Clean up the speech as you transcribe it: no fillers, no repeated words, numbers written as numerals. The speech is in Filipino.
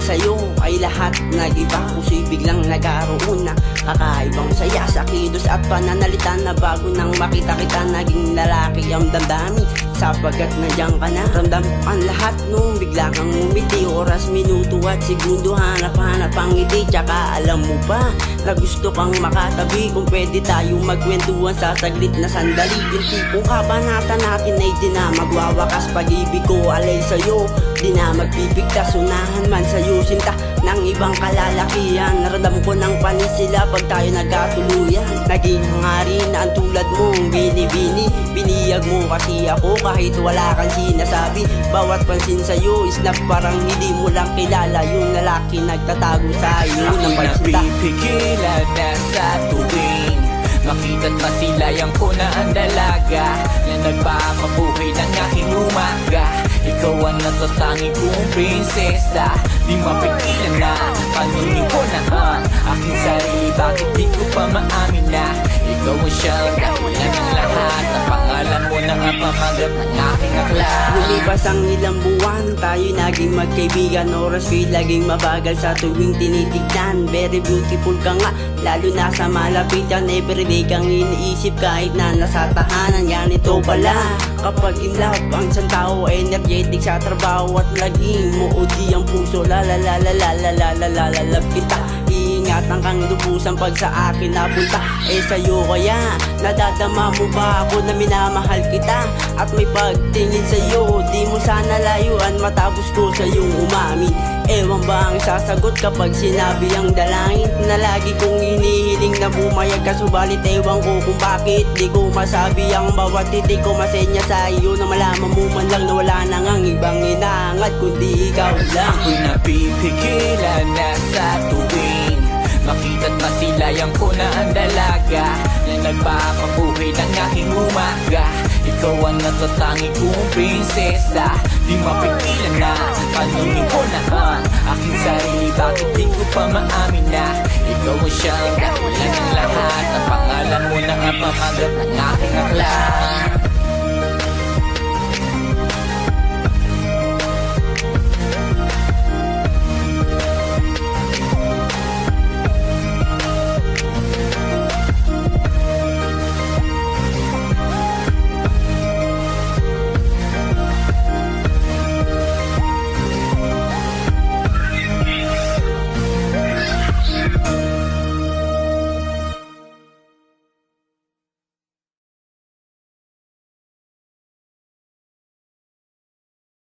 sa'yo ay lahat nag-iba. Puso'y biglang nagkaroon na kakaibang saya sa kilos at pananalita na bago nang makita kita. Naging lalaki ang damdamin sapagkat nandiyan ka na. Ramdam ko ang lahat nung bigla kang umiti. Oras, minuto at segundo, hanap-hanap ang ngiti. Tsaka alam mo ba na gusto kang makatabi? Kung pwede tayo magkwentuhan sa saglit na sandali. Yung tipong kabanata natin ay di na magwawakas. Pag-ibig ko alay sa'yo, di na magbibigtas. Unahan man sa'yo sinta ng ibang kalalakihan. Naramdam ko ng panis sila pag tayo nagkatuluyan. Naging hangarin na ang tulad mong bini-bini. Biniyag mo kasi ako kahit wala kang sinasabi. Bawat pansin sa'yo is na parang hindi mo lang kilala yung lalaki nagtatago sa'yo ng pagsinta. Napipigilan na sa tuwing makita't masilayan ko na ang dalaga na nagpapabuhay ng aking umaga. Ikaw ang natatangi kong prinsesa, di mapigilan na paningin ko na ang aking sarili. Bakit di ko pa maamin na ikaw ang siyang dahilan ng lahat? Ang pangalan mo na ang pamagat ng aking aklat. Lumipas ang ilang buwan, tayo naging magkaibigan. Oras ko'y laging mabagal sa tuwing tinitignan. Very beautiful ka nga, lalo na sa malapitan. Everyday kang iniisip kahit na nasa tahanan. Ganito pala kapag in love ang isang tao, energetic sa trabaho at laging muudi ang puso. Love kita, iingatan kang lubusan pag sa akin napunta. Sa'yo kaya nadadama mo ba ako na minamahal kita? At may pagtingin sa'yo, di mo sana layuan matapos ko sa'yong umamin. Ewan ba ang sasagot kapag sinabi ang dalangin na lagi kong hinihiling na bumayag ka? Subalit ewan ko kung bakit di ko masabi ang bawat titik ko masenya sa iyo, na malaman mo man lang na wala nang ang ibang inaangat kundi ikaw lang. Ako'y napipigilan na sa tuwing makita't masilayan ko na ang dalaga na nagpapabuhay ng aking umaga. Ikaw ang natatangi kong prinsesa, di mapigilan na paningin ko na ang aking sarili. Bakit di ko pa maamin na ikaw ang siyang dahilan ng lahat? Ang pangalan mo na ang pamagat ng aking aklat.